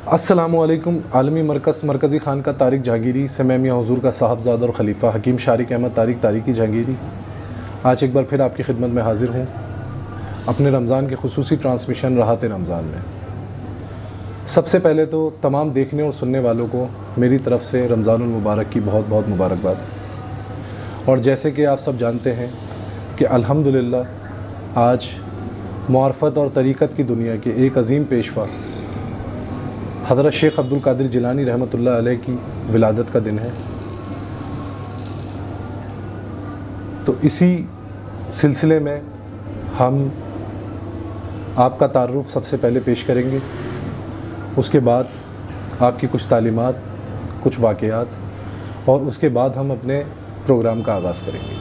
अस्सलामुअलैकुम। आलमी मरकज़ी ख़ान का तारिक जहांगीरी से मैं मियां हुज़ूर का साहबज़ादा और ख़लीफ़ा हकीम शारिक अहमद तारिकी जहांगीरी आज एक बार फिर आपकी खिदमत में हाज़िर हूँ अपने रमज़ान के खुसूसी ट्रांसमिशन राहत रमज़ान में। सबसे पहले तो तमाम देखने और सुनने वालों को मेरी तरफ़ से रमज़ानुल मुबारक की बहुत बहुत मुबारकबाद। और जैसे कि आप सब जानते हैं कि अल्हम्दुलिल्लाह आज मार्फत और तरीक़त की दुनिया के एक अज़ीम पेशवा हज़रत शेख अब्दुल कादिर जिलानी रहमतुल्लाह अलैह की विलादत का दिन है। तो इसी सिलसिले में हम आपका तारुफ़ सबसे पहले पेश करेंगे, उसके बाद आपकी कुछ तालीमात, कुछ वाक़यात और उसके बाद हम अपने प्रोग्राम का आगाज़ करेंगे।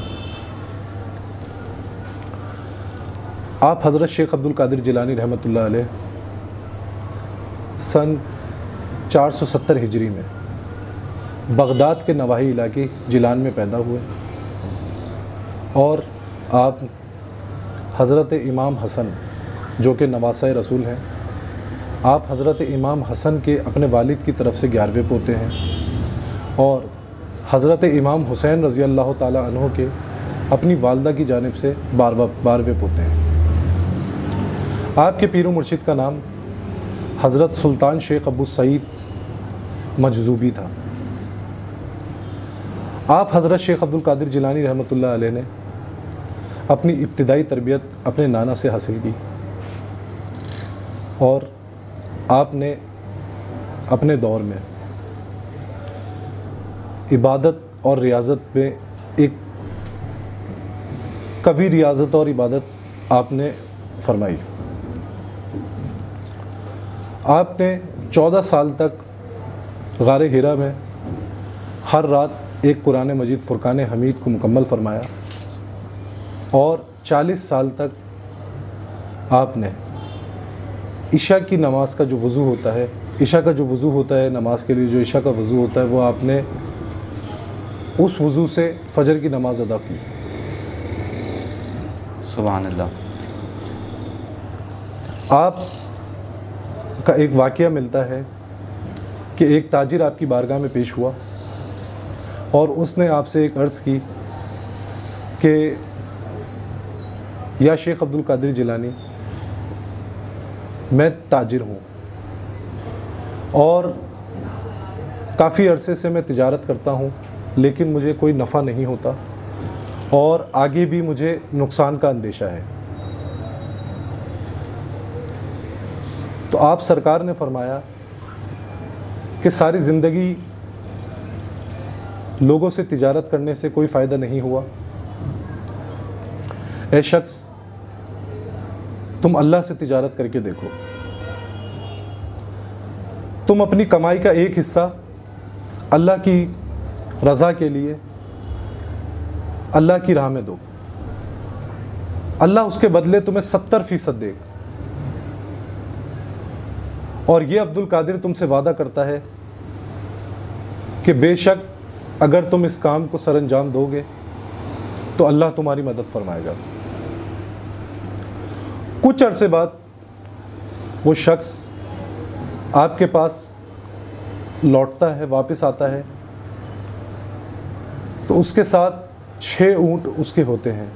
आप हज़रत शेख अब्दुल कादिर जिलानी रहमतुल्लाह अलैह सन 470 हिजरी में बग़दाद के नवाही इलाके जिलान में पैदा हुए और आप हज़रत इमाम हसन जो कि नवासा रसूल हैं, आप हज़रत इमाम हसन के अपने वालिद की तरफ़ से 11वें पोते हैं और हज़रत इमाम हुसैन रज़ी अल्लाह ताला अन्हो के अपनी वालदा की जानिब से 12वें पोते हैं। आपके पीर मुर्शिद का नाम हज़रत सुल्तान शेख अबू सईद मजज़ूबी था। आप हज़रत शेख अब्दुल कादिर जिलानी रहमतुल्लाह अलैह ने अपनी इब्तिदाई तरबियत अपने नाना से हासिल की और आपने अपने दौर में इबादत और रियाज़त में एक कवी रियाज़त और इबादत आपने फरमाई। आपने 14 साल तक गारे हिरा में हर रात एक कुरान मजीद फ़ुरक़ान हमीद को मुकम्मल फरमाया और 40 साल तक आपने इशा की नमाज का जो वज़ू होता है, इशा का जो वज़ू होता है नमाज के लिए, जो इशा का वज़ू होता है वो आपने उस वज़ू से फ़जर की नमाज अदा की। सुभान अल्लाह। आप का एक वाक़या मिलता है कि एक ताजिर आपकी बारगाह में पेश हुआ और उसने आपसे एक अर्ज़ की कि या शेख अब्दुल कादिर जिलानी, मैं ताजिर हूँ और काफ़ी अरसे से मैं तिजारत करता हूँ लेकिन मुझे कोई नफ़ा नहीं होता और आगे भी मुझे नुकसान का अंदेशा है। तो आप सरकार ने फरमाया कि सारी ज़िंदगी लोगों से तिजारत करने से कोई फ़ायदा नहीं हुआ। ए शख्स, तुम अल्लाह से तिजारत करके देखो। तुम अपनी कमाई का एक हिस्सा अल्लाह की रज़ा के लिए अल्लाह की राह में दो, अल्लाह उसके बदले तुम्हें 70% देगा। और ये अब्दुल कादिर तुमसे वादा करता है कि बेशक अगर तुम इस काम को सरअंजाम दोगे तो अल्लाह तुम्हारी मदद फरमाएगा। कुछ अरसे बाद वो शख्स आपके पास लौटता है, वापस आता है, तो उसके साथ 6 ऊँट उसके होते हैं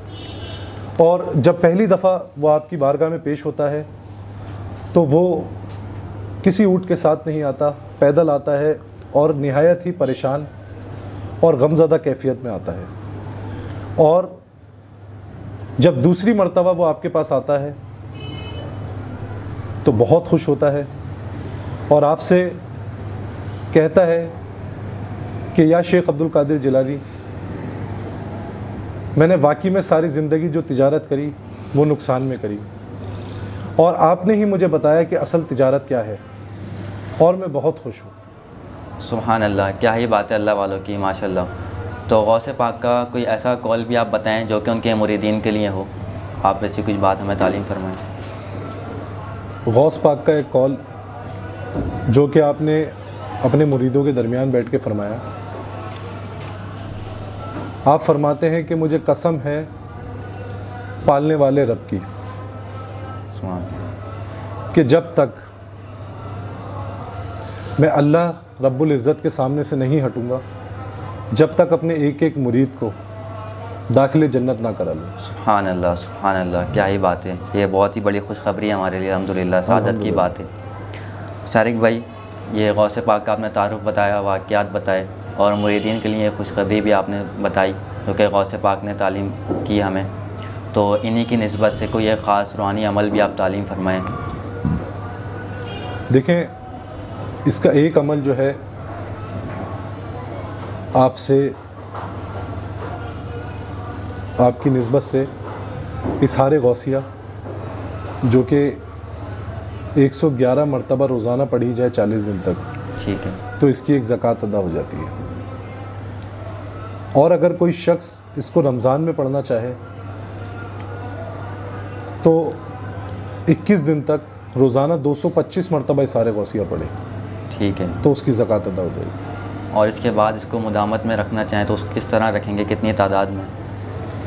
और जब पहली दफ़ा वो आपकी बारगाह में पेश होता है तो वो किसी ऊँट के साथ नहीं आता, पैदल आता है और निहायत ही परेशान और गमज़दा कैफियत में आता है। और जब दूसरी मर्तबा वो आपके पास आता है तो बहुत खुश होता है और आपसे कहता है कि या शेख अब्दुल कादिर जिलानी, मैंने वाकई में सारी ज़िंदगी जो तिजारत करी वो नुकसान में करी और आपने ही मुझे बताया कि असल तिजारत क्या है और मैं बहुत खुश हूँ। सुभान अल्लाह, क्या ही बात है अल्लाह वालों की, माशाल्लाह। तो गौसे पाक का कोई ऐसा कौल भी आप बताएं जो कि उनके मुरीदीन के लिए हो। आप ऐसी कुछ बात हमें तालीम फरमाएं। गौस पाक का एक कौल जो कि आपने अपने मुरीदों के दरमियान बैठ के फरमाया। आप फरमाते हैं कि मुझे कसम है पालने वाले रब की कि जब तक मैं अल्लाह रब्बुल इज़्ज़त के सामने से नहीं हटूँगा जब तक अपने एक एक मुरीद को दाखिले जन्नत ना करा लूँ। सुभान अल्लाह, क्या ही बात है। ये बहुत ही बड़ी खुशखबरी है हमारे लिए, अल्हम्दुलिल्लाह, सादत की बात है। शारिक भाई, ये गौस पाक का आपने तारुफ़ बताया, वाक़यात बताए और मुरीदीन के लिए खुशखबरी भी आपने बताई जो कि गौस पाक ने तालीम की हमें, तो इन्हीं की निस्बत से कोई एक ख़ास रूहानी अमल भी आप तालीम फरमाएँ। देखें, इसका एक अमल जो है आपसे, आपकी निस्बत से इज़हार गौसिया जो कि 111 मरतबा रोज़ाना पढ़ी जाए 40 दिन तक, ठीक है, तो इसकी एक ज़कात अदा हो जाती है। और अगर कोई शख्स इसको रमज़ान में पढ़ना चाहे तो 21 दिन तक रोज़ाना 225 मरतबा इज़हार गौसिया पढ़े, ठीक है, तो उसकी ज़कात अदा हो जाएगी। और इसके बाद इसको मुदामत में रखना चाहें तो किस तरह रखेंगे, कितनी तादाद में?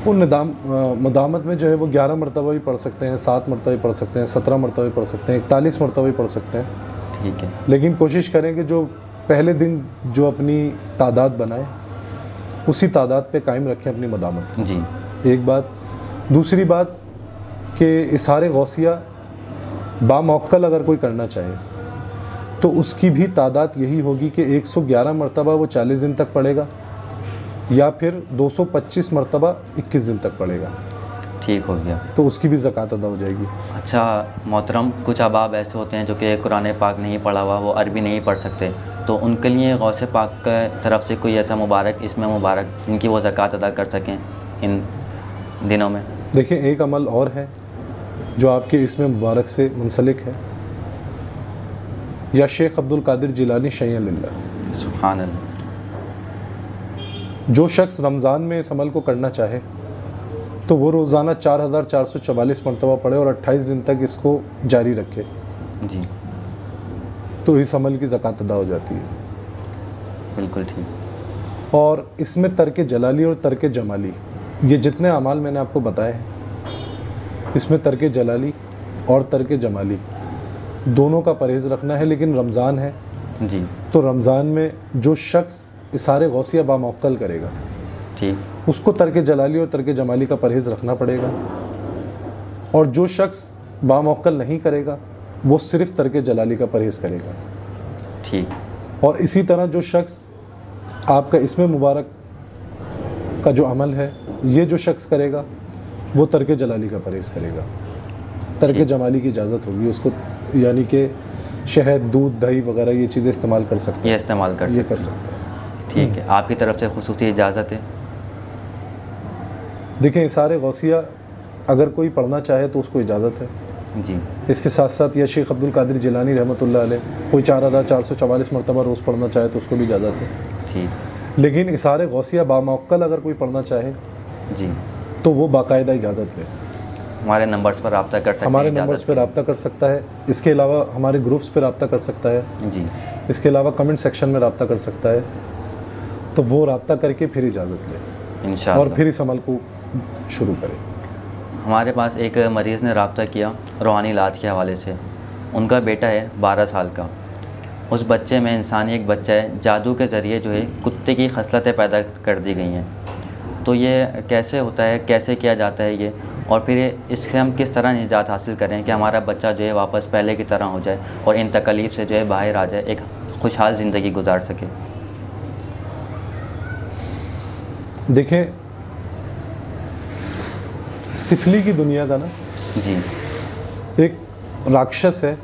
वो मुदामत में जो है वो 11 मरतबा भी पढ़ सकते हैं, 7 मरतबा भी पढ़ सकते हैं, 17 मरतबा भी पढ़ सकते हैं, 41 मरतबा भी पढ़ सकते हैं। ठीक है, लेकिन कोशिश करें कि जो पहले दिन जो अपनी तादाद बनाए उसी तादाद पे कायम रखें अपनी मुदामत। जी, एक बात। दूसरी बात कि इज़हार गौसिया बामौक्कल अगर कोई करना चाहे तो उसकी भी तादाद यही होगी कि 111 मरतबा वो 40 दिन तक पढ़ेगा या फिर 225 मरतबा 21 दिन तक पढ़ेगा। ठीक हो गया, तो उसकी भी ज़कात अदा हो जाएगी। अच्छा मोहतरम, कुछ अहबाब ऐसे होते हैं जो कि कुरान पाक नहीं पढ़ा हुआ, वो अरबी नहीं पढ़ सकते, तो उनके लिए गौस पाक की तरफ से कोई ऐसा मुबारक इसमें मुबारक जिनकी वो ज़कात अदा कर सकें इन दिनों में? देखिए, एक अमल और है जो आपके इसमें मुबारक से मुंसलिक है, या शेख अब्दुल कादिर जिलानी शय्यन लिल्लाह। सुभान अल्लाह। जो शख्स रमज़ान में इस अमल को करना चाहे तो वो रोज़ाना 4444 मरतबा पढ़े और 28 दिन तक इसको जारी रखे, जी, तो इस अमल की ज़कात अदा हो जाती है। बिल्कुल ठीक। और इसमें तर्क जलाली और तर्क जमाली, ये जितने अमाल मैंने आपको बताए हैं, इसमें तर्क जलाली और तर्क जमाली दोनों का परहेज़ रखना है। लेकिन रमज़ान है जी, तो रमज़ान में जो शख्स इज़हार गौसिया बामौक्कल करेगा, ठीक, उसको तर्क जलाली और तर्क जमाली का परहेज़ रखना पड़ेगा। और जो शख्स बामौक्कल नहीं करेगा वो सिर्फ़ तर्क जलाली का परहेज़ करेगा। ठीक। और इसी तरह जो शख्स आपका इसमें मुबारक का जो अमल है, ये जो शख्स करेगा वो तर्क जलाली का परहेज़ करेगा। तर्क जमाली की इजाज़त होगी उसको, यानी कि शहद, दूध, दही वगैरह ये चीज़ें इस्तेमाल कर सकते हैं, ये इस्तेमाल कर ये कर सकते हैं। ठीक है, आपकी तरफ से खुसूसी इजाज़त है? देखें, इज़हार गौसिया अगर कोई पढ़ना चाहे तो उसको इजाज़त है जी। इसके साथ साथ या शेख अब्दुल कादिर जिलानी रहमतुल्लाह अलैह कोई 4444 मरतबा रोज़ पढ़ना चाहे तो उसको भी इजाज़त है। ठीक। लेकिन इज़हार गौसिया बामौक्कल अगर कोई पढ़ना चाहे जी, तो वो बाकायदा इजाज़त ले, हमारे नंबर्स पर रब्ता कर सकते हैं, हमारे नंबर्स पर रब्ता कर सकता है। इसके अलावा हमारे ग्रुप्स पर रब्ता कर सकता है जी। इसके अलावा कमेंट सेक्शन में रब्ता कर सकता है, तो वो रब्ता करके फिर इजाज़त ले इंशाअल्लाह, और फिर इस अमल को शुरू करें। हमारे पास एक मरीज़ ने रब्ता किया रूहानी इलाज के हवाले से। उनका बेटा है 12 साल का। उस बच्चे में इंसानी एक बच्चा है, जादू के ज़रिए जो है कुत्ते की खसलतें पैदा कर दी गई हैं। तो ये कैसे होता है, कैसे किया जाता है ये, और फिर इससे हम किस तरह निजात हासिल करें कि हमारा बच्चा जो है वापस पहले की तरह हो जाए और इन तकलीफ़ से जो है बाहर आ जाए, एक खुशहाल ज़िंदगी गुजार सके? देखें, सिफली की दुनिया का ना जी, एक राक्षस है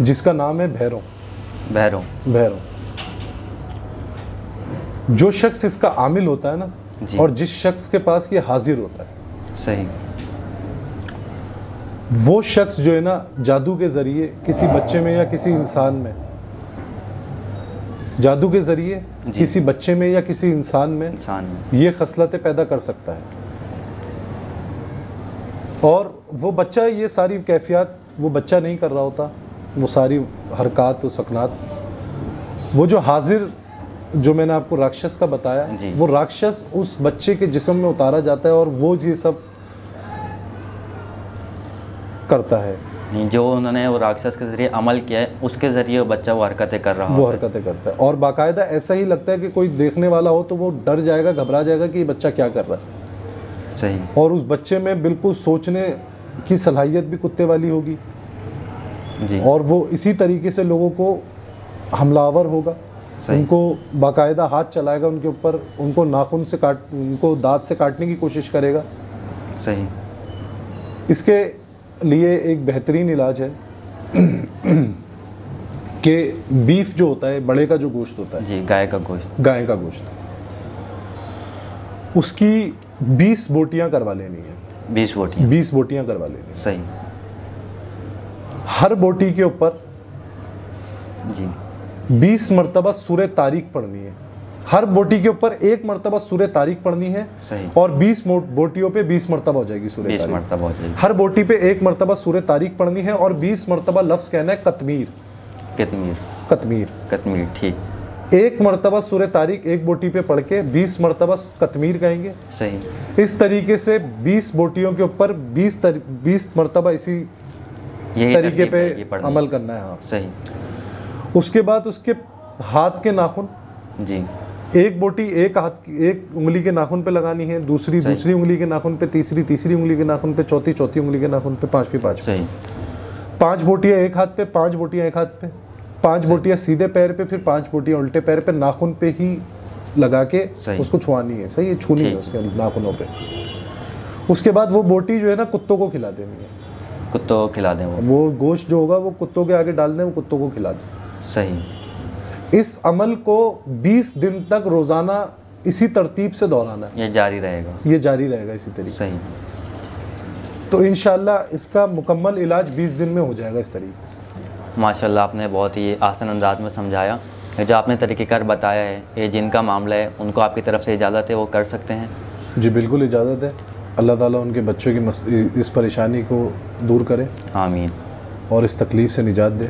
जिसका नाम है भैरव। भैरव जो शख्स इसका आमिल होता है ना, और जिस शख्स के पास ये हाजिर होता है, सही, वो शख्स जो है ना जादू के ज़रिए किसी बच्चे में या किसी इंसान में, जादू के ज़रिए किसी बच्चे में या किसी इंसान में ये खसलतें पैदा कर सकता है। और वो बच्चा ये सारी कैफियत वो बच्चा नहीं कर रहा होता, वो सारी हरकत व सकनात वो जो हाजिर, जो मैंने आपको राक्षस का बताया, वो राक्षस उस बच्चे के जिस्म में उतारा जाता है और वो ये सब करता है। नहीं, जो उन्होंने वो राक्षस के ज़रिए अमल किया है उसके ज़रिए वो बच्चा वो हरकतें कर रहा वो होता है। हरकतें करता है और बाकायदा ऐसा ही लगता है कि कोई देखने वाला हो तो वो डर जाएगा, घबरा जाएगा कि ये बच्चा क्या कर रहा है। सही। और उस बच्चे में बिल्कुल सोचने की सलाहियत भी कुत्ते वाली होगी जी। और वो इसी तरीके से लोगों को हमलावर होगा। सही। उनको बाकायदा हाथ चलाएगा उनके ऊपर, उनको नाखून से उनको दांत से काटने की कोशिश करेगा। सही। इसके लिए एक बेहतरीन इलाज है कि बीफ जो होता है, बड़े का जो गोश्त होता है, जी, गाय का गोश्त, गाय का गोश्त, उसकी 20 बोटियां करवा लेनी है। 20 बोटियाँ। 20 बोटियां करवा लेनी है। सही। हर बोटी के ऊपर जी। 20 मरतबा सूरह तारीक पढ़नी है। हर बोटी के ऊपर 1 मरतबा सूरह तारीक पढ़नी है। सही। और 20 बोटियों पे 20 मरतबा हो जाएगी सूरह 20 तारीक। मरतबा हो जाएगी। हर बोटी पे 1 मरतबा सूरह तारीक पढ़नी है और 20 मरतबा लफ्ज़ कहना है कतमीर। कतमीर। कतमीर। कतमीर, ठीक। 1 मरतबा सूरह तारीक एक बोटी पे पढ़ के 20 मरतबा कतमीर कहेंगे। सही। इस तरीके से 20 बोटियों के ऊपर 20 मरतबा इसी यही तरीके तरकीब पे है, ये पढ़नी अमल है। करना है। हाँ। सही। उसके बाद उसके हाथ के नाखून, जी। एक बोटी एक हाथ की एक उंगली के नाखून पे लगानी है, दूसरी सही। दूसरी उंगली के नाखून पे, तीसरी उंगली के नाखून पे, चौथी उंगली के नाखून पे, पांचवी। सही। 5 बोटियां एक हाथ पे, 5 बोटियां एक हाथ पे, 5 बोटियां सीधे पैर पे, फिर 5 बोटियां उल्टे पैर पे, नाखून पे ही लगा के सही। उसको छुआनी है। सही है, छूनी है ठीक। उसके नाखूनों पे। उसके बाद वो बोटी जो है ना कुत्तों को खिला देनी है। कुत्तों को खिला दें वो। वो गोश्त जो होगा वो कुत्तों के आगे डाल दें, वो कुत्तों को खिला दें। सही। इस अमल को 20 दिन तक रोज़ाना इसी तरतीब से दोहराना है। ये जारी रहेगा। ये जारी रहेगा इसी तरीके से। सही। तो इंशाल्लाह इसका मुकम्मल इलाज 20 दिन में हो जाएगा इस तरीके से। माशाल्लाह, आपने बहुत ही आसान अंदाज में समझाया। ये जो आपने तरीक़ेकार बताया है, ये जिनका मामला है उनको आपकी तरफ से इजाज़त है वो कर सकते हैं? जी बिल्कुल इजाज़त है। अल्लाह ताला उनके बच्चों की इस परेशानी को दूर करे, आमीन। और इस तकलीफ़ से निजात दे।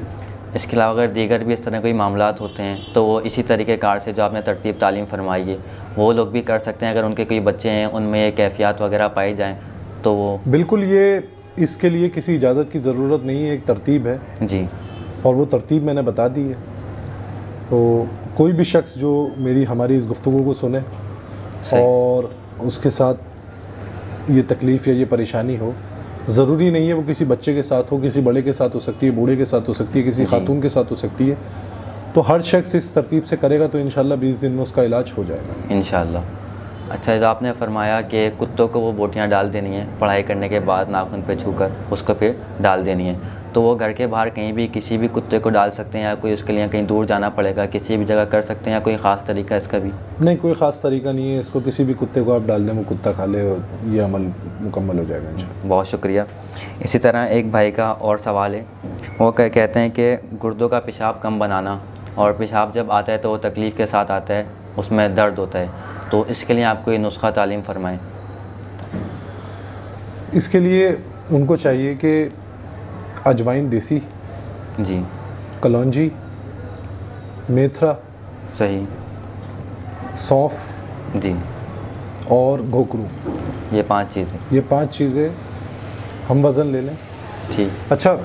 इसके अलावा अगर दीगर भी इस तरह कोई मामलात होते हैं तो वो इसी तरीक़ेकार से जो आपने तरतीब तालीम फरमाई है वो लोग भी कर सकते हैं? अगर उनके कोई बच्चे हैं उनमें ये कैफियत वगैरह पाई जाएँ तो वो? बिल्कुल, ये इसके लिए किसी इजाज़त की ज़रूरत नहीं है, एक तरतीब है जी। और वो तरतीब मैंने बता दी है। तो कोई भी शख्स जो हमारी इस गुफ्तगू को सुने और उसके साथ ये तकलीफ़ या ये परेशानी हो, ज़रूरी नहीं है वो किसी बच्चे के साथ हो, किसी बड़े के साथ हो सकती है, बूढ़े के साथ हो सकती है, किसी खातून के साथ हो सकती है। तो हर शख्स इस तरतीब से करेगा तो इंशाल्लाह 20 दिन में उसका इलाज हो जाएगा इंशाल्लाह। अच्छा, जो आपने फरमाया कि कुत्तों को वो बोटियाँ डाल देनी है पढ़ाई करने के बाद, नाखून पे छूकर उसको फिर डाल देनी है, तो वो घर के बाहर कहीं भी किसी भी कुत्ते को डाल सकते हैं या कोई उसके लिए कहीं दूर जाना पड़ेगा, किसी भी जगह कर सकते हैं या कोई ख़ास तरीका इसका भी? नहीं, कोई ख़ास तरीका नहीं है। इसको किसी भी कुत्ते को आप डाल दें, वो कुत्ता खा ले और ये अमल मुकम्मल हो जाएगा इंशाल्लाह। बहुत शुक्रिया। इसी तरह एक भाई का और सवाल है, वो कहते हैं कि गुर्दों का पेशाब कम बनाना, और पेशाब जब आता है तो वो तकलीफ़ के साथ आता है, उसमें दर्द होता है, तो इसके लिए आप कोई नुस्खा तालीम फरमाएँ? इसके लिए उनको चाहिए कि अजवाइन देसी, जी, कलौंजी, मेथरा, सही, सौंफ जी, और घोकरू, ये 5 चीज़ें। ये 5 चीज़ें हम वज़न ले लें। ठीक। अच्छा,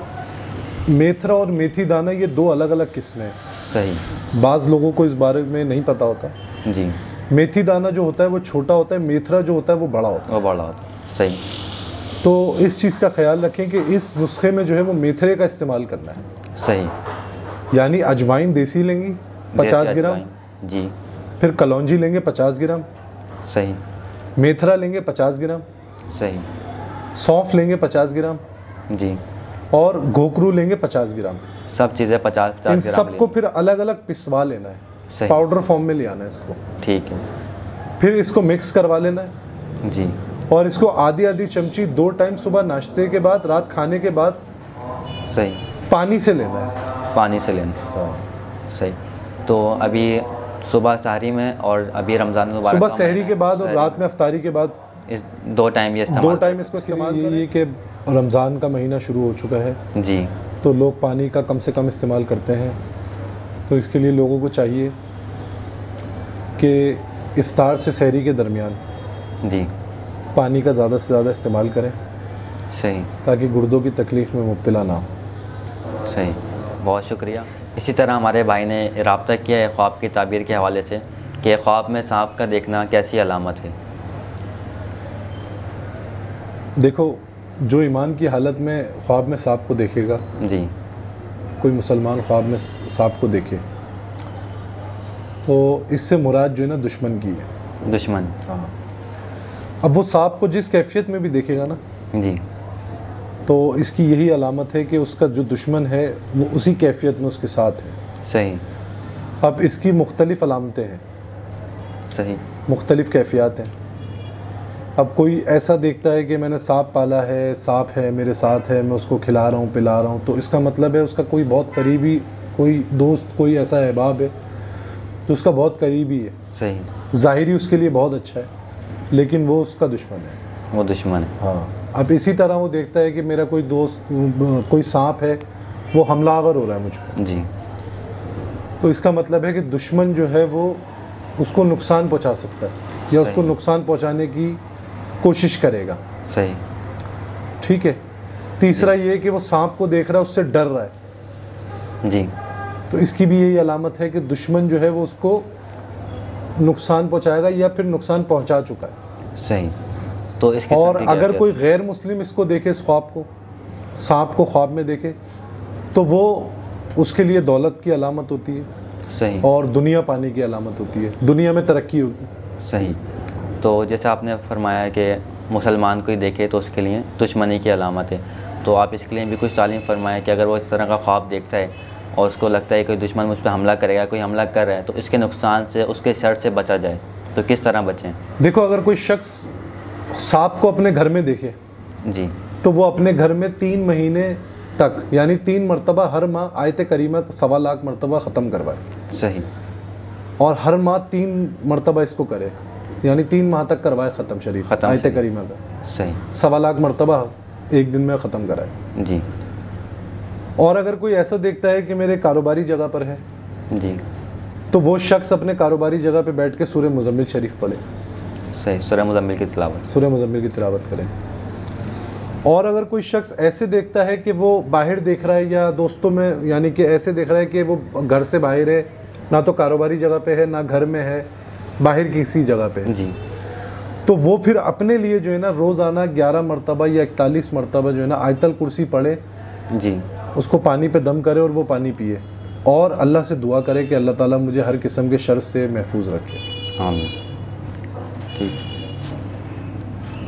मेथरा और मेथी दाना ये 2 अलग अलग किस्में हैं। सही। बाज़ लोगों को इस बारे में नहीं पता होता। जी। मेथी दाना जो होता है वो छोटा होता है, मेथरा जो होता है वो बड़ा होता वो बड़ा होता है। सही। है। तो इस चीज़ का ख्याल रखें कि इस नुस्खे में जो है वो मेथरे का इस्तेमाल करना है। सही। यानी अजवाइन देसी लेंगी 50 देसी ग्राम, अजवाइन। जी। फिर कलौंजी लेंगे 50 ग्राम, सही। मेथरा लेंगे 50 ग्राम, सही। सौंफ लेंगे 50 ग्राम जी। और घोकरू लेंगे 50 ग्राम। सब चीज़ें 50-50 इन ग्राम सबको फिर अलग अलग पिसवा लेना है, सही। पाउडर फॉर्म में ले आना है इसको। ठीक है। फिर इसको मिक्स करवा लेना है जी। और इसको आधी चमची 2 टाइम सुबह नाश्ते के बाद, रात खाने के बाद सही। पानी से लेना है। पानी से लेना। सही। तो अभी सुबह सहरी में और अभी रमज़ान मुबारक सुबह सहरी के बाद और रात में अफ्तारी के बाद, इस 2 टाइम ये इस्तेमाल 2 टाइम इसको इस्तेमाल करें। ये कि रमज़ान का महीना शुरू हो चुका है जी, तो लोग पानी का कम से कम इस्तेमाल करते हैं। तो इसके लिए लोगों को चाहिए कि इफ्तार से सहरी के दरमियान जी, पानी का ज़्यादा से ज़्यादा इस्तेमाल करें सही ताकि गुर्दों की तकलीफ़ में मुब्तला ना हो। सही, बहुत शुक्रिया। इसी तरह हमारे भाई ने रब्ता किया है ख्वाब की ताबीर के हवाले से कि ख्वाब में सांप का देखना कैसी अलामत है। देखो, जो ईमान की हालत में ख्वाब में सांप को देखेगा, जी कोई मुसलमान ख्वाब में सांप को देखे, तो इससे मुराद जो है ना दुश्मन की है। दुश्मन, हाँ। अब वो सांप को जिस कैफियत में भी देखेगा ना, जी तो इसकी यही अलामत है कि उसका जो दुश्मन है वो उसी कैफियत में उसके साथ है। सही, अब इसकी मुख्तलिफ़ अलामतें हैं, सही, मुख्तलिफ़ कैफियत हैं। अब कोई ऐसा देखता है कि मैंने सांप पाला है, सांप है मेरे साथ है, मैं उसको खिला रहा हूँ, पिला रहा हूँ, तो इसका मतलब है उसका कोई बहुत करीबी, कोई दोस्त, कोई ऐसा अहबाब है तो उसका बहुत करीबी है। सही, ज़ाहिरी उसके लिए बहुत अच्छा है, लेकिन वो उसका दुश्मन है। वो दुश्मन है। हाँ। अब इसी तरह वो देखता है कि मेरा कोई दोस्त, कोई सांप है, वो हमलावर हो रहा है मुझ पर, जी तो इसका मतलब है कि दुश्मन जो है वो उसको नुकसान पहुंचा सकता है या उसको नुकसान पहुंचाने की कोशिश करेगा। सही, ठीक है। तीसरा ये कि वो सांप को देख रहा है, उससे डर रहा है, जी तो इसकी भी यही अलामत है कि दुश्मन जो है वो उसको नुकसान पहुंचाएगा या फिर नुकसान पहुंचा चुका है। सही। तो इसके और साथ क्या अगर किया कोई गैर मुस्लिम इसको देखे, इस ख्वाब को, सांप को ख्वाब में देखे, तो वो उसके लिए दौलत की अलामत होती है, सही, और दुनिया पाने की अलामत होती है, दुनिया में तरक्की होगी। सही। तो जैसे आपने फरमाया कि मुसलमान कोई देखे तो उसके लिए दुश्मनी की अलामत है, तो आप इसके लिए भी कुछ तालीम फरमाया कि अगर वो इस तरह का ख्वाब देखता है और उसको लगता है कोई दुश्मन मुझ पर हमला करेगा, कोई हमला कर रहा है, तो इसके नुकसान से, उसके शर से बचा जाए, तो किस तरह बचें? देखो, अगर कोई शख्स सांप को अपने घर में देखे, जी, तो वो अपने घर में 3 महीने तक, यानी 3 मरतबा हर माह आयत करीमा 1.25 लाख मरतबा ख़त्म करवाए। सही, और हर माह 3 मरतबा इसको करे, यानी 3 माह तक करवाए ख़त्म शरीफ आयत करीमा का। सही, 1.25 लाख मरतबा एक दिन में ख़त्म कराए। जी। और अगर कोई ऐसा देखता है कि मेरे कारोबारी जगह पर है, जी, तो वो शख्स अपने कारोबारी जगह पे बैठ के सूरह मुज़म्मिल शरीफ पढ़े, सही, सूरह मुज़म्मिल की तिलावत, सूरह मुज़म्मिल की तिलावत करें। और अगर कोई शख्स ऐसे देखता है कि वो बाहर देख रहा है या दोस्तों में, यानी कि ऐसे देख रहा है कि वो घर से बाहर है, ना तो कारोबारी जगह पे है ना घर में है, बाहर किसी जगह पे है, जी, तो वो फिर अपने लिए जो है ना रोज़ाना 11 मरतबा या 41 मरतबा जो है ना आयतल कुर्सी पढ़े, जी, उसको पानी पे दम करे और वो पानी पिए, और अल्लाह से दुआ करे कि अल्लाह ताला मुझे हर किस्म के शर से महफूज रखे। आमीन। ठीक।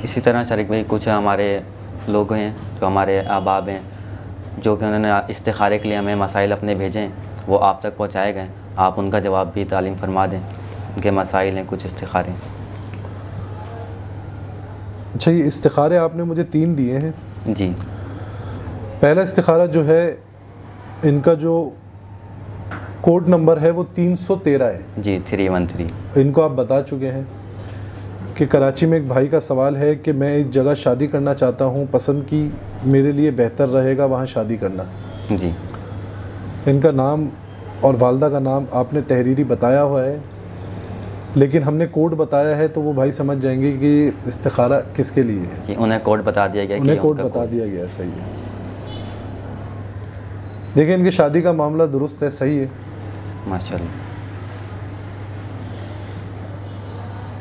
इसी तरह शरीक भाई, कुछ हमारे लोग हैं जो हमारे अहबाब हैं, जो कि उन्होंने इस्तिखारे के लिए हमें मसाइल अपने भेजे हैं, वो आप तक पहुँचाए गए, आप उनका जवाब भी तालीम फरमा दें। उनके मसाइल हैं कुछ इस्तिखारे। अच्छा, ये इस्तिखारे आपने मुझे 3 दिए हैं। जी, पहला इस्तिखारा जो है, इनका जो कोड नंबर है वो 313 है। जी, 313। इनको आप बता चुके हैं कि कराची में एक भाई का सवाल है कि मैं एक जगह शादी करना चाहता हूँ, पसंद की, मेरे लिए बेहतर रहेगा वहाँ शादी करना। जी, इनका नाम और वालदा का नाम आपने तहरीरी बताया हुआ है, लेकिन हमने कोड बताया है, तो वो भाई समझ जाएंगे कि इस्तिखारा किसके लिए है। कि उन्हें कोड बता दिया गया, उन्हें कोड बता दिया गया। सही है। देखिए, इनकी शादी का मामला दुरुस्त है, सही है, माशाल्लाह।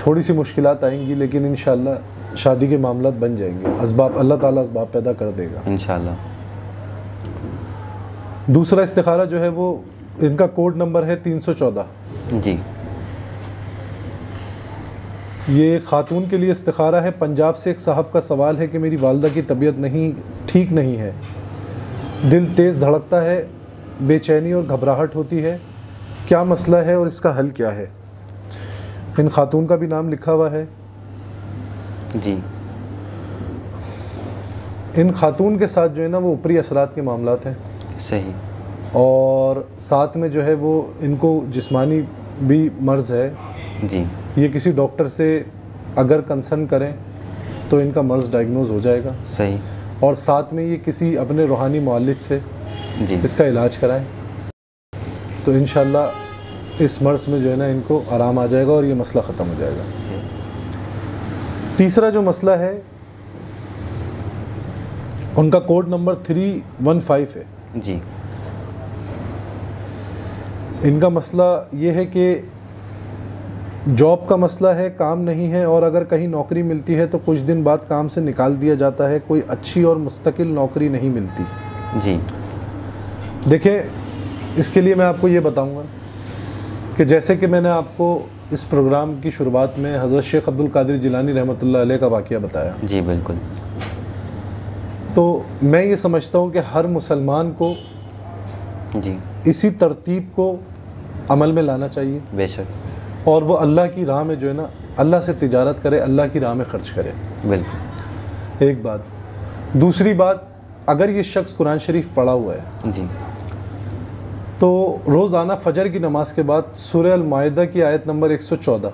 थोड़ी सी मुश्किलात आएंगी, लेकिन इंशाअल्लाह शादी के मामलात बन जाएंगे। असबाब, अल्लाह ताला असबाब पैदा कर देगा इंशाअल्लाह। दूसरा इस्तिखारा जो है वो, इनका कोड नंबर है 314। जी, ये खातून के लिए इस्तिखारा है। पंजाब से एक साहब का सवाल है कि मेरी वालदा की तबीयत ठीक नहीं है, दिल तेज़ धड़कता है, बेचैनी और घबराहट होती है, क्या मसला है और इसका हल क्या है? इन खातून का भी नाम लिखा हुआ है। जी, इन खातून के साथ जो है ना वो ऊपरी असरात के मामलात हैं। सही, और साथ में जो है वो इनको जिस्मानी भी मर्ज़ है। जी, ये किसी डॉक्टर से अगर कंसर्न करें तो इनका मर्ज़ डायग्नोज हो जाएगा। सही, और साथ में ये किसी अपने रूहानी मुअल्लिज से जी, इसका इलाज कराएं, तो इंशाअल्लाह इस मर्ज़ में जो है ना इनको आराम आ जाएगा और ये मसला ख़त्म हो जाएगा। तीसरा जो मसला है उनका कोड नंबर 315 है। जी। इनका मसला ये है कि जॉब का मसला है, काम नहीं है, और अगर कहीं नौकरी मिलती है तो कुछ दिन बाद काम से निकाल दिया जाता है, कोई अच्छी और मुस्तकिल नौकरी नहीं मिलती। जी। देखें, इसके लिए मैं आपको ये बताऊंगा कि जैसे कि मैंने आपको इस प्रोग्राम की शुरुआत में हज़रत शेख अब्दुल कादिर जिलानी रहमतुल्लाह अलैह का वाक़या बताया। जी बिल्कुल। तो मैं ये समझता हूँ कि हर मुसलमान को जी इसी तरतीब को अमल में लाना चाहिए, बेशक, और वो अल्लाह की राह में जो है ना, अल्लाह से तिजारत करे, अल्लाह की राह में ख़र्च करे। बिल्कुल। एक बात। दूसरी बात, अगर ये शख्स कुरान शरीफ पढ़ा हुआ है जी तो रोज़ाना फ़जर की नमाज के बाद सूरह अल माइदा की आयत नंबर 114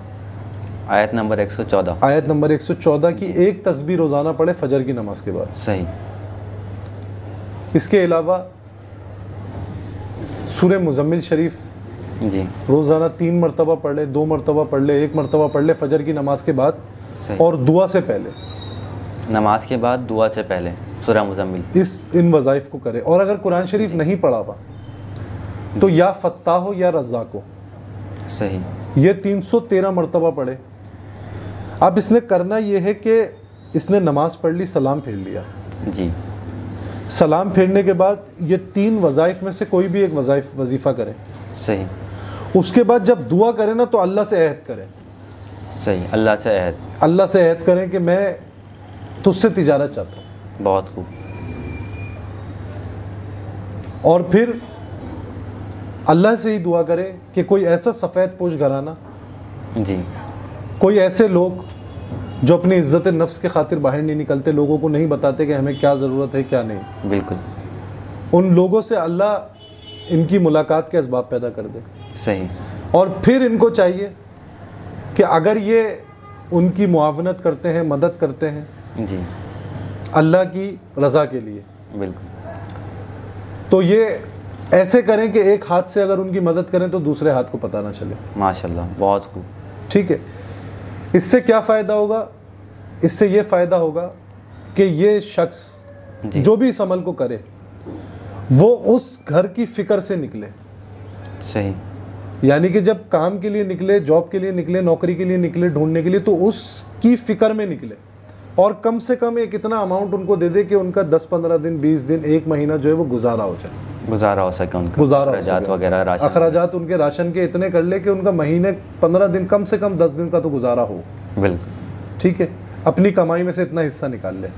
आयत नंबर 114 की एक तस्बीह रोज़ाना पढ़े फ़जर की नमाज के बाद। सही। इसके अलावा सूरह मुज़म्मिल शरीफ जी रोज़ाना 3 मरतबा पढ़ ले, 2 मरतबा पढ़ ले, 1 मरतबा पढ़ ले फ़जर की नमाज के बाद सही। और दुआ से पहले, नमाज के बाद दुआ से पहले सूरह मुज़म्मिल, इन वज़ाइफ को करे। और अगर कुरान शरीफ नहीं पढ़ा हुआ तो या फ़त्ताह हो या रज़्ज़ाक़ हो, सही, ये 313 मरतबा पढ़े। अब इसने करना ये है कि इसने नमाज पढ़ ली, सलाम फेर लिया। जी। सलाम फेरने के बाद ये 3 वज़ाइफ में से कोई भी एक वजीफ़ा करे। सही। उसके बाद जब दुआ करे ना तो अल्लाह से अहद करें। सही। अल्लाह से अहद करें कि मैं तुझसे तिजारत चाहता हूँ। बहुत खूब। और फिर अल्लाह से ही दुआ करे कि कोई ऐसा सफ़ेद पोश घराना, जी, कोई ऐसे लोग जो अपनी इज़्ज़त नफ्स के खातिर बाहर नहीं निकलते, लोगों को नहीं बताते कि हमें क्या ज़रूरत है क्या नहीं, बिल्कुल, उन लोगों से अल्लाह इनकी मुलाकात के असबाब पैदा कर दे। सही। और फिर इनको चाहिए कि अगर ये उनकी मुआवनत करते हैं, मदद करते हैं जी अल्लाह की रज़ा के लिए, बिल्कुल, तो ये ऐसे करें कि एक हाथ से अगर उनकी मदद करें तो दूसरे हाथ को पता ना चले। माशाल्लाह, बहुत खूब। ठीक है। इससे क्या फ़ायदा होगा? इससे ये फ़ायदा होगा कि ये शख्स जो भी इस अमल को करे वो उस घर की फ़िक्र से निकले। सही। यानी कि जब काम के लिए निकले, जॉब के लिए निकले, नौकरी के लिए निकले, ढूंढने के लिए, तो उसकी फ़िक्र में निकले, और कम से कम एक इतना अमाउंट उनको दे दे कि उनका 10-15 दिन, 20 दिन, 1 महीना जो है वो गुजारा हो जाए, गुजारा हो सके उनका, अखराजात वगैरह, राशन, अखराजात उनके राशन के इतने कर ले कि उनका महीने 15 दिन, कम से कम 10 दिन का तो गुजारा हो। बिल्कुल। ठीक है। अपनी कमाई में से इतना हिस्सा निकाल ले।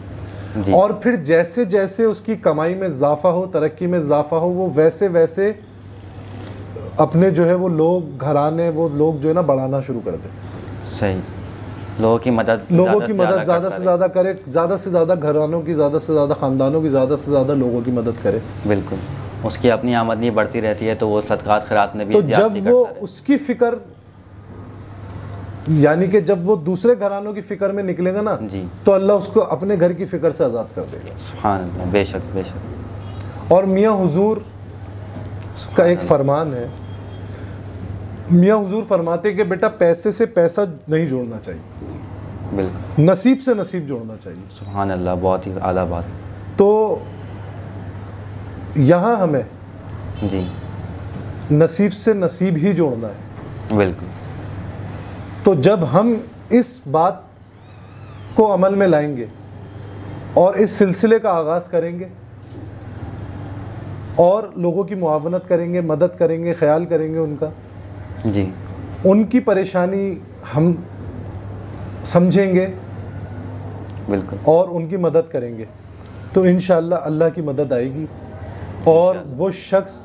जी। और फिर जैसे जैसे उसकी कमाई में इजाफा हो, तरक्की में इजाफा हो, वो वैसे वैसे अपने जो है वो लोग, घराने, वो लोग जो है ना बढ़ाना शुरू कर दे। सही। लोगों की मदद ज़्यादा से ज़्यादा करे, ज़्यादा से ज़्यादा घरानों की, ज़्यादा से ज़्यादा ख़ानदानों की, ज़्यादा से ज़्यादा लोगों की मदद करे। बिल्कुल। उसकी अपनी आमदनी बढ़ती रहती है तो वो सदक़ात खैरात में भी तो जब वो उसकी फ़िक्र, यानी कि जब वो दूसरे घरानों की फ़िक्र में निकलेगा ना जी, तो अल्लाह उसको अपने घर की फ़िक्र से आज़ाद कर देगा। सुभान अल्लाह, बेशक बेशक। और मियाँ हुजूर का एक फरमान है, मियाँ हुजूर फरमाते कि बेटा पैसे से पैसा नहीं जोड़ना चाहिए, बिल्कुल, नसीब से नसीब जोड़ना चाहिए। सुभान अल्लाह, बहुत ही आला बात। तो यहाँ हमें जी नसीब से नसीब ही जोड़ना है। बिल्कुल। तो जब हम इस बात को अमल में लाएंगे और इस सिलसिले का आगाज़ करेंगे और लोगों की मुआवनत करेंगे, मदद करेंगे, ख्याल करेंगे उनका, जी, उनकी परेशानी हम समझेंगे बिल्कुल, और उनकी मदद करेंगे, तो इंशाअल्लाह अल्लाह की मदद आएगी और वो शख्स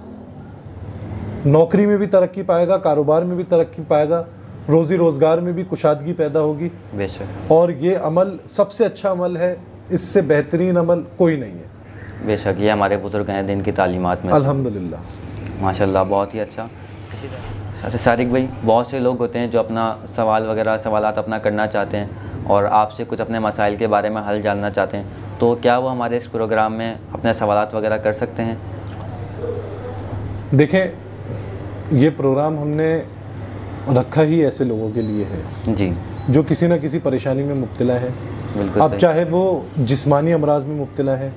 नौकरी में भी तरक्की पाएगा, कारोबार में भी तरक्की पाएगा, रोज़ी रोज़गार में भी कुशादगी पैदा होगी। बेशक। और ये अमल सबसे अच्छा अमल है, इससे बेहतरीन अमल कोई नहीं है। बेशक, ये हमारे बुजुर्ग हैं दिन की तालीमात में। अल्हम्दुलिल्लाह, माशाल्लाह, बहुत ही अच्छा। इसी तरह सारिक भाई, बहुत से लोग होते हैं जो अपना सवालात अपना करना चाहते हैं और आपसे कुछ अपने मसाइल के बारे में हल जानना चाहते हैं, तो क्या वो हमारे इस प्रोग्राम में अपने सवालात वगैरह कर सकते हैं? देखें, ये प्रोग्राम हमने रखा ही ऐसे लोगों के लिए है जी, जो किसी न किसी परेशानी में मुब्तला है। बिल्कुल। अब चाहे वो जिस्मानी अमराज में मुब्तला है,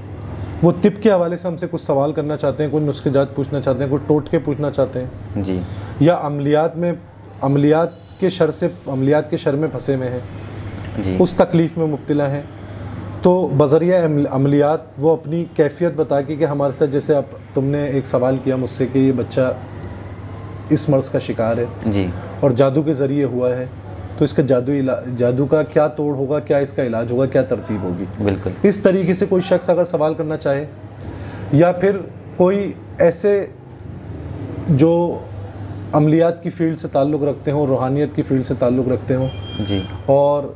वो तिब के हवाले से हमसे कुछ सवाल करना चाहते हैं, कोई नुस्खे जात पूछना चाहते हैं, कोई टोटके पूछना चाहते हैं जी, या अमलियात के शर में फंसे हुए हैं, जी, उस तकलीफ़ में मुब्तला हैं, तो बज़रिया अमलियात वो अपनी कैफियत बता के कि हमारे साथ, जैसे आप तुमने एक सवाल किया मुझसे कि ये बच्चा इस मर्ज़ का शिकार है जी, और जादू के ज़रिए हुआ है, तो इसका जादू का क्या तोड़ होगा, क्या इसका इलाज होगा, क्या तरतीब होगी। बिल्कुल, इस तरीके से कोई शख्स अगर सवाल करना चाहे, या फिर कोई ऐसे जो अमलियात की फ़ील्ड से ताल्लुक़ रखते हों, रूहानियत की फ़ील्ड से ताल्लुक़ रखते हों, जी, और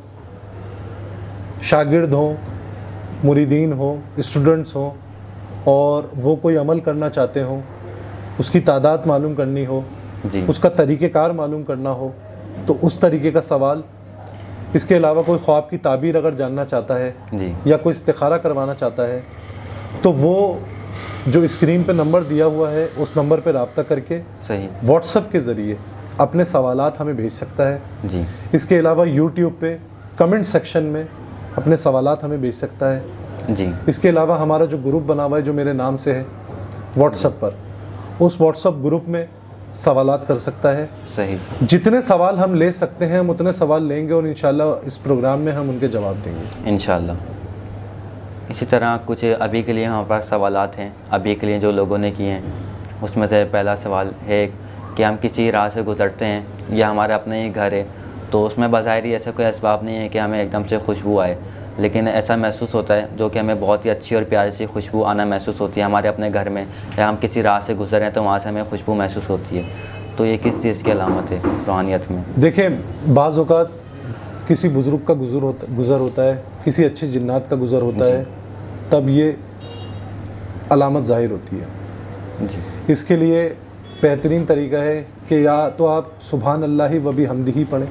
शागिर्द हों, मुरीदीन हों, स्टूडेंट्स हों, और वो कोई अमल करना चाहते हों, उसकी तादाद मालूम करनी हो, जी, उसका तरीक़ेकार मालूम करना हो, तो उस तरीके का सवाल। इसके अलावा कोई ख्वाब की ताबीर अगर जानना चाहता है जी, या कोई इस्तिखारा करवाना चाहता है, तो वो जो स्क्रीन पे नंबर दिया हुआ है उस नंबर पे रब्ता करके सही, व्हाट्सएप के ज़रिए अपने सवालात हमें भेज सकता है। जी, इसके अलावा यूट्यूब पे कमेंट सेक्शन में अपने सवालात हमें भेज सकता है। जी, इसके अलावा हमारा जो ग्रुप बना हुआ है जो मेरे नाम से है व्हाट्सएप पर, उस व्हाट्सएप ग्रुप में सवालात कर सकता है। सही, जितने सवाल हम ले सकते हैं हम उतने सवाल लेंगे और इंशाल्लाह इस प्रोग्राम में हम उनके जवाब देंगे इंशाल्लाह। इसी तरह कुछ अभी के लिए हमारे पास सवालात हैं, अभी के लिए जो लोगों ने किए हैं। उसमें से पहला सवाल है कि हम किसी राह से गुज़रते हैं या हमारा अपना ही घर है, तो उसमें बज़ाहिर ऐसा कोई असबाब नहीं है कि हमें एकदम से खुशबू आए, लेकिन ऐसा महसूस होता है जो कि हमें बहुत ही अच्छी और प्यारी सी खुशबू आना महसूस होती है हमारे अपने घर में, या हम किसी राह से गुज़र रहे हैं तो वहाँ से हमें खुशबू महसूस होती है। तो ये किस चीज़ की अलामत है रूहानियत में? देखें, बाज़ औक़ात किसी बुज़ुर्ग का गुज़र होता है, किसी अच्छे जिन्नात का गुज़र होता है, तब ये अलामत ज़ाहिर होती है। जी, इसके लिए बेहतरीन तरीका है कि या तो आप सुभान अल्लाह व बिहम्दिही पढ़ें,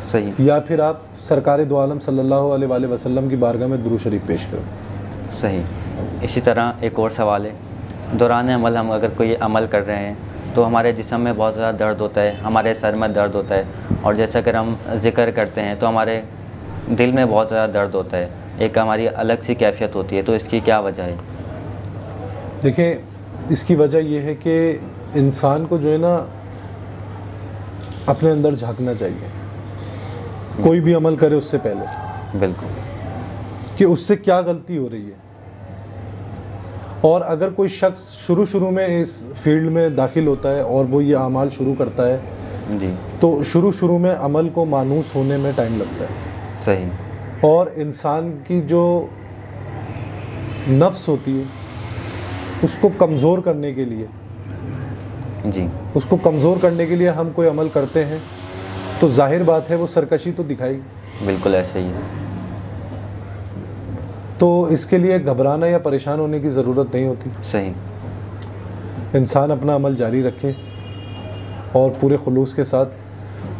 सही, या फिर आप सरकार दो आलम सल्लल्लाहु अलैहि वसल्लम की बारगाह में दुरूद शरीफ पेश करें। सही। इसी तरह एक और सवाल है, दौरान अमल हम अगर कोई अमल कर रहे हैं तो हमारे जिस्म में बहुत ज़्यादा दर्द होता है, हमारे सर में दर्द होता है, और जैसे अगर हम ज़िक्र करते हैं तो हमारे दिल में बहुत ज़्यादा दर्द होता है, एक हमारी अलग सी कैफियत होती है, तो इसकी क्या वजह है? देखें, इसकी वजह यह है कि इंसान को जो है ना अपने अंदर झांकना चाहिए, कोई भी अमल करे उससे पहले, बिल्कुल, कि उससे क्या गलती हो रही है। और अगर कोई शख्स शुरू में इस फील्ड में दाखिल होता है और वो ये अमाल शुरू करता है, जी, तो शुरू में अमल को मानूस होने में टाइम लगता है। सही, और इंसान की जो नफ्स होती है उसको कमज़ोर करने के लिए, जी, उसको कमज़ोर करने के लिए हम कोई अमल करते हैं तो जाहिर बात है वो सरकशी तो दिखाई। बिल्कुल ऐसे ही है। तो इसके लिए घबराना या परेशान होने की ज़रूरत नहीं होती। सही, इंसान अपना अमल जारी रखे और पूरे खुलूस के साथ,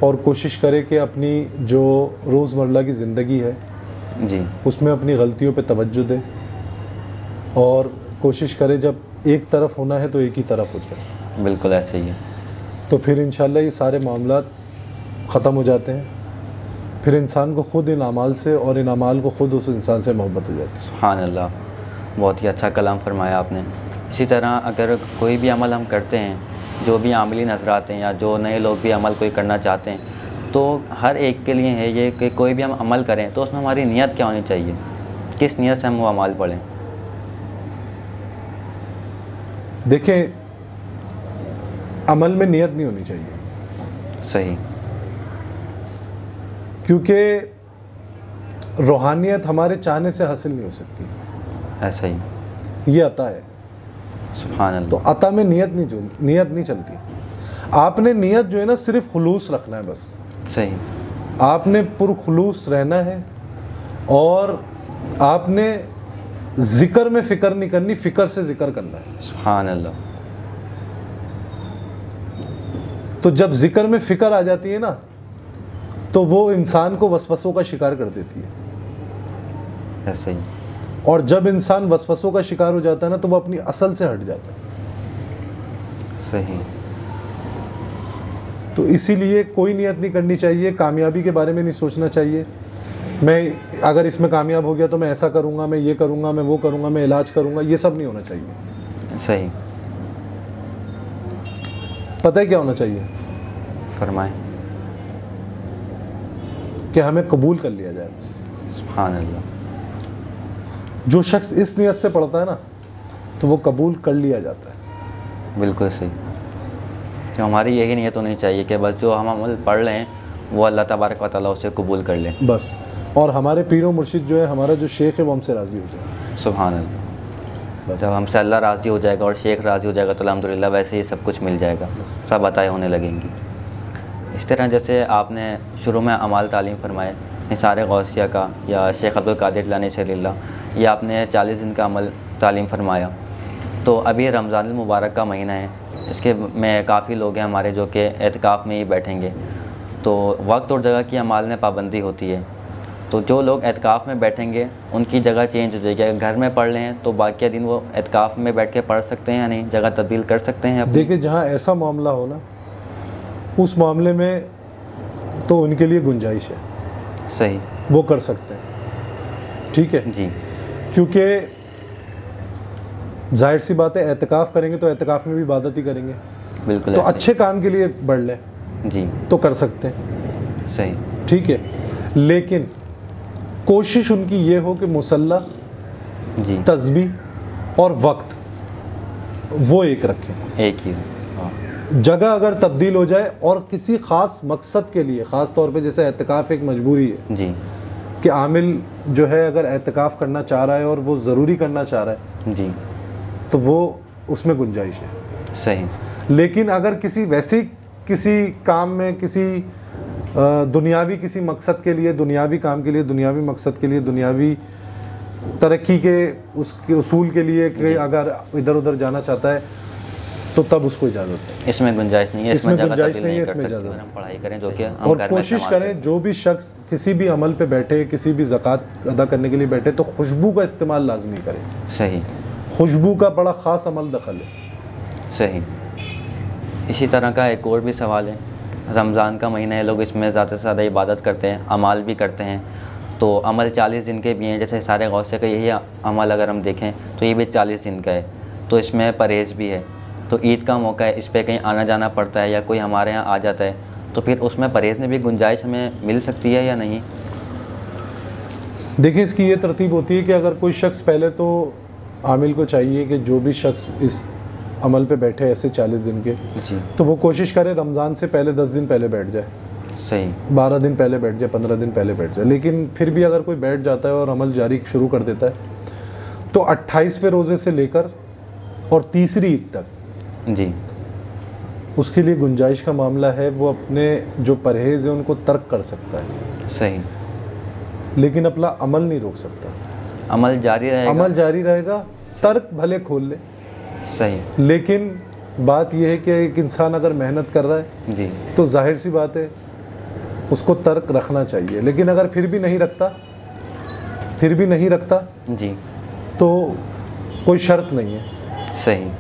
और कोशिश करे कि अपनी जो रोज़मर्रा की ज़िंदगी है जी, उसमें अपनी गलतियों पे तवज्जो दे, और कोशिश करे जब एक तरफ होना है तो एक ही तरफ हो जाए। बिल्कुल ऐसे ही है। तो फिर इंशाल्लाह ये सारे मामलात ख़त्म हो जाते हैं। फिर इंसान को ख़ुद इन अमाल से और इन अमाल को ख़ुद उस इंसान से मोहब्बत हो जाती है। सुभान अल्लाह, बहुत ही अच्छा कलाम फरमाया आपने। इसी तरह अगर कोई भी अमल हम करते हैं, जो भी आमली नज़र आते हैं या जो नए लोग भी अमल कोई करना चाहते हैं, तो हर एक के लिए है ये कि कोई भी हम अमल करें तो उसमें हमारी नीयत क्या होनी चाहिए, किस नीयत से हम वो अमल पढ़ें? देखें, अमल में नीयत नहीं होनी चाहिए, सही, क्योंकि रूहानियत हमारे चाहने से हासिल नहीं हो सकती, ऐसा ही, ये अता है। सुभान तो अल्लाह, अता में नीयत नहीं चलती। आपने नीयत जो है ना सिर्फ खुलूस रखना है, बस सही, आपने पुरखुलूस रहना है, और आपने ज़िक्र में फ़िक्र नहीं करनी, फ़िक्र से ज़िक्र करना है। सुभान अल्लाह, तो जब ज़िक्र में फ़िक्र आ जाती है ना, तो वो इंसान को वसवसों का शिकार कर देती है, ऐसे ही, और जब इंसान वसवसों का शिकार हो जाता है ना, तो वो अपनी असल से हट जाता है। सही, तो इसीलिए कोई नियत नहीं करनी चाहिए, कामयाबी के बारे में नहीं सोचना चाहिए, मैं अगर इसमें कामयाब हो गया तो मैं ऐसा करूँगा, मैं ये करूँगा, मैं वो करूँगा, मैं इलाज करूँगा, ये सब नहीं होना चाहिए। सही। पता है क्या होना चाहिए? फरमाएं। कि हमें कबूल कर लिया जाए बस। सुभान अल्लाह। जो शख्स इस नियत से पढ़ता है ना, तो वो कबूल कर लिया जाता है। बिल्कुल सही। तो हमारी यही नियत होनी चाहिए कि बस जो हम अमल पढ़ रहे हैं वो अल्लाह तबारक व तआला उसे कबूल कर ले बस। और हमारे पीरो मुर्शिद जो है, हमारा जो शेख है, वो हमसे राज़ी हो जाए। सुभान अल्लाह। बस। जब हमसे अल्लाह राज़ी हो जाएगा और शेख राज़ी हो जाएगा तो अल्हम्दुलिल्लाह वैसे ही सब कुछ मिल जाएगा, सब अताएँ होने लगेंगी। इस तरह जैसे आपने शुरू में अमाल तालीम फरमाए निसार गौसिया का या शेख अब्दुल कादिर जिलानी शरील्ला, ये आपने 40 दिन का अमल तालीम फरमाया। तो अभी रमज़ान मुबारक का महीना है, इसके में काफ़ी लोग हैं हमारे जो कि एतिकाफ़ में ही बैठेंगे, तो वक्त और जगह की अमाल में पाबंदी होती है। तो जो लोग एतिकाफ़ में बैठेंगे उनकी जगह चेंज हो जाएगी। अगर घर में पढ़ लें तो बाकी दिन वो एतिकाफ़ में बैठ के पढ़ सकते हैं या नहीं, जगह तब्दील कर सकते हैं अपनी? देखिए, जहाँ ऐसा मामला हो ना, उस मामले में तो उनके लिए गुंजाइश है। सही। वो कर सकते हैं, ठीक है जी। क्योंकि जाहिर सी बात है, एतिकाफ़ करेंगे तो एतिकाफ़ में भी इबादत ही करेंगे। बिल्कुल। तो अच्छे काम के लिए बढ़ लें जी, तो कर सकते हैं, सही। ठीक है। लेकिन कोशिश उनकी ये हो कि मुसल्ला, जी, तस्बीह और वक्त वो एक रखें, एक ही। जगह अगर तब्दील हो जाए और किसी ख़ास मकसद के लिए, ख़ास तौर पे जैसे एतिकाफ़ एक मजबूरी है जी, कि आमिल जो है अगर एतिकाफ़ करना चाह रहा है और वो ज़रूरी करना चाह रहा है, जी, तो वो उसमें गुंजाइश है। सही। लेकिन अगर किसी काम में, किसी दुनियावी किसी मकसद के लिए, दुनियावी काम के लिए, दुनियावी मकसद के लिए, दुनियावी तरक्की के उसके उसूल के लिए कि अगर इधर उधर जाना चाहता है तो तब उसको इजाज़त है। इसमें गुंजाइश नहीं है, इसमें जगह गुंजाइश तब्दील नहीं है, कर इसमें सकते। इजाज़त हम पढ़ाई करें जो कि हम और घर में कोशिश इस्तेमाल करें, जो भी शख्स किसी भी अमल पे बैठे, किसी भी ज़कात अदा करने के लिए बैठे, तो खुशबू का इस्तेमाल लाजमी करें। सही। खुशबू का बड़ा ख़ास अमल दखल है। सही। इसी तरह का एक और भी सवाल है, रमज़ान का महीना है, लोग इसमें ज़्यादा से ज़्यादा इबादत करते हैं, अमाल भी करते हैं। तो अमल 40 दिन के भी हैं, जैसे सारे गौसे का यही अमल अगर हम देखें तो ये भी 40 दिन का है, तो इसमें परहेज़ भी है। तो ईद का मौका है, इस पर कहीं आना जाना पड़ता है या कोई हमारे यहाँ आ जाता है, तो फिर उसमें परहेज़ में भी गुंजाइश हमें मिल सकती है या नहीं? देखिए, इसकी ये तरतीब होती है कि अगर कोई शख्स, पहले तो आमिल को चाहिए कि जो भी शख्स इस अमल पे बैठे ऐसे 40 दिन के, जी, तो वो कोशिश करे रमज़ान से पहले 10 दिन पहले बैठ जाए, सही, 12 दिन पहले बैठ जाए, 15 दिन पहले बैठ जाए। लेकिन फिर भी अगर कोई बैठ जाता है और अमल जारी शुरू कर देता है, तो 28वें रोज़े से लेकर और तीसरी ईद तक जी, उसके लिए गुंजाइश का मामला है। वो अपने जो परहेज़ है उनको तर्क कर सकता है, सही। लेकिन अपना अमल नहीं रोक सकता। अमल जारी रहेगा। अमल जारी रहेगा, तर्क भले खोल ले। सही। लेकिन बात यह है कि एक इंसान अगर मेहनत कर रहा है जी, तो जाहिर सी बात है उसको तर्क रखना चाहिए। लेकिन अगर फिर भी नहीं रखता जी, तो कोई शर्त नहीं है। सही।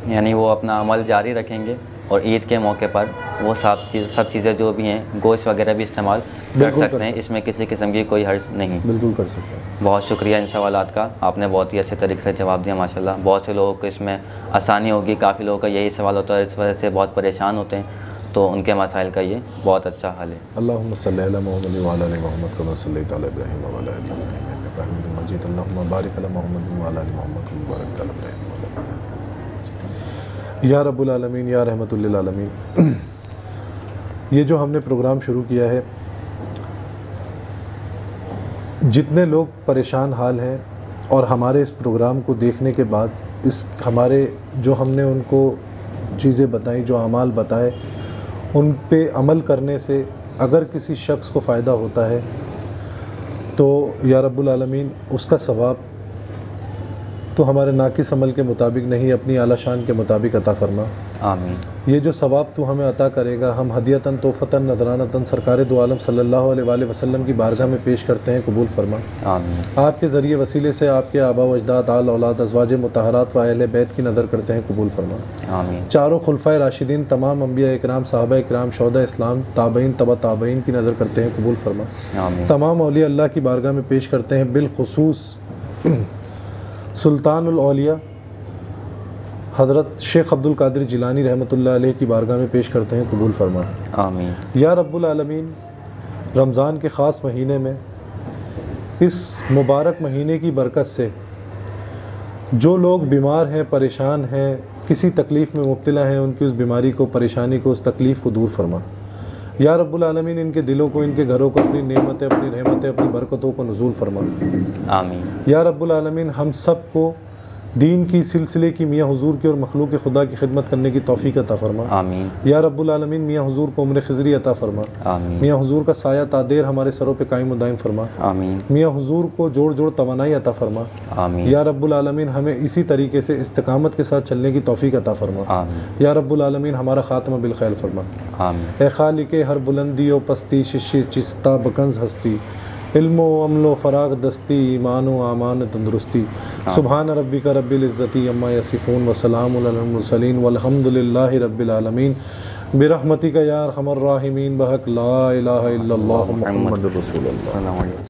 यानी वो अपना अमल जारी रखेंगे और ईद के मौके पर वो सब चीज़ें जो भी हैं, गोश्त वगैरह भी इस्तेमाल कर सकते हैं, इसमें किसी किस्म की कोई हर्ज नहीं। बिल्कुल कर सकते हैं। बहुत शुक्रिया इन सवालात का, आपने बहुत ही अच्छे तरीके से जवाब दिया माशाल्लाह। बहुत से लोगों को इसमें आसानी होगी, काफ़ी लोगों का यही सवाल होता है, इस वजह से बहुत परेशान होते हैं, तो उनके मसाइल का ये बहुत अच्छा हल है। अल्लाहुम्मा सल्ली अला मुहम्मद व अला आलि मुहम्मद कमा सल्लैता अला इब्राहीम व अला आलि इब्राहीम इन्नका हमीदुम मजीद। अल्लाहुम्मा बारिक अला मुहम्मद व अला आलि मुहम्मद कमा बारकता अला इब्राहीम व अला आलि इब्राहीम। या रब्बुल आलमीन, या रहमतुल लिल आलमीन। ये जो हमने प्रोग्राम शुरू किया है, जितने लोग परेशान हाल हैं और हमारे इस प्रोग्राम को देखने के बाद हमारे जो हमने उनको चीज़ें बताई, जो अमाल बताए, उन पे अमल करने से अगर किसी शख्स को फ़ायदा होता है तो या रब्बुल आलमीन उसका सवाब तो हमारे नाकिस अमल के मुताबिक नहीं, अपनी आला शान के मुताबिक अता फरमा। आमीन। ये जो सवाब तू हमें अता करेगा हम हदियतन तोहफ़तन नजरानतन सरकार दो आलम सल्लल्लाहु अलैहि वसल्लम की बारगाह में पेश करते हैं, कबूल फरमा। आमीन। आपके ज़रिए वसीले से आपके आबा व अजदाद आल औलाद अज़वाज मुतहरात व अहले बैत की नज़र करते हैं, कबूल फरमा। आमीन। चारों खुलफ़ाए राशिदीन, तमाम अंबिया इकराम, सहाबा इकराम, शोहदा इस्लाम, ताबईन तबा ताबईन की नज़र करते हैं, कबूल फरमा। आमीन। तमाम औलिया अल्लाह की बारगाह में पेश करते हैं, बिलखुसूस सुल्तानुल औलिया हज़रत शेख अब्दुल कादिर जिलानी रहमतुल्लाह अलैह की बारगाह में पेश करते हैं, कबूल फरमा। आमीन। या रब्बुल आलमीन, रमज़ान के ख़ास महीने में इस मुबारक महीने की बरकत से जो लोग बीमार हैं, परेशान हैं, किसी तकलीफ़ में मुब्तला हैं, उनकी उस बीमारी को, परेशानी को, उस तकलीफ़ को दूर फरमा। या रब्बुल आलमीन, इनके दिलों को, इनके घरों को अपनी नेमतें, अपनी रहमतें, अपनी बरकतों को नुज़ूल फरमा। आमीन। या रब्बुल आलमीन, हम सब को दीन की सिलसिले की मियाँ हुजूर की और मखलूक खुदा की खिदमत करने की तौफ़ीक़ अता फ़रमा। आमीन। या रब्बुल आलमीन, मियाँ हुजूर को उम्र खिज़री अता फ़रमा। आमीन। मियाँ हुजूर का साया तादेर हमारे सरों पे कायम व दायम फरमा। आमीन। मियाँ हुजूर को जोड़ जोड़ तवानाई अता फ़रमा। आमीन। या रब्बुल आलमीन, हमें इसी तरीके से इस्तिकामत के साथ चलने की तौफ़ीक़ अता फ़रमा। आमीन। या रब्बुल आलमीन, हमारा ख़ात्मा बिल खैर फरमा। आमीन। ए खालिके हर बुलंदी व पस्ती, शिशी चिस्ता बकंज हस्ती, इल्मो अमलो फ़राग दस्ती, ईमानो आमान तंदुरुस्ती। सुबहान रब्बिका रब्बिल इज़्ज़ति अम्मा यसिफ़ून व सलामुन अलल मुरसलीन वल्हम्दुलिल्लाहि रब्बिल आलमीन बिरहमतिका या अरहमर राहिमीन बहक ला इलाहा इल्लल्लाह मुहम्मदुर रसूलुल्लाह।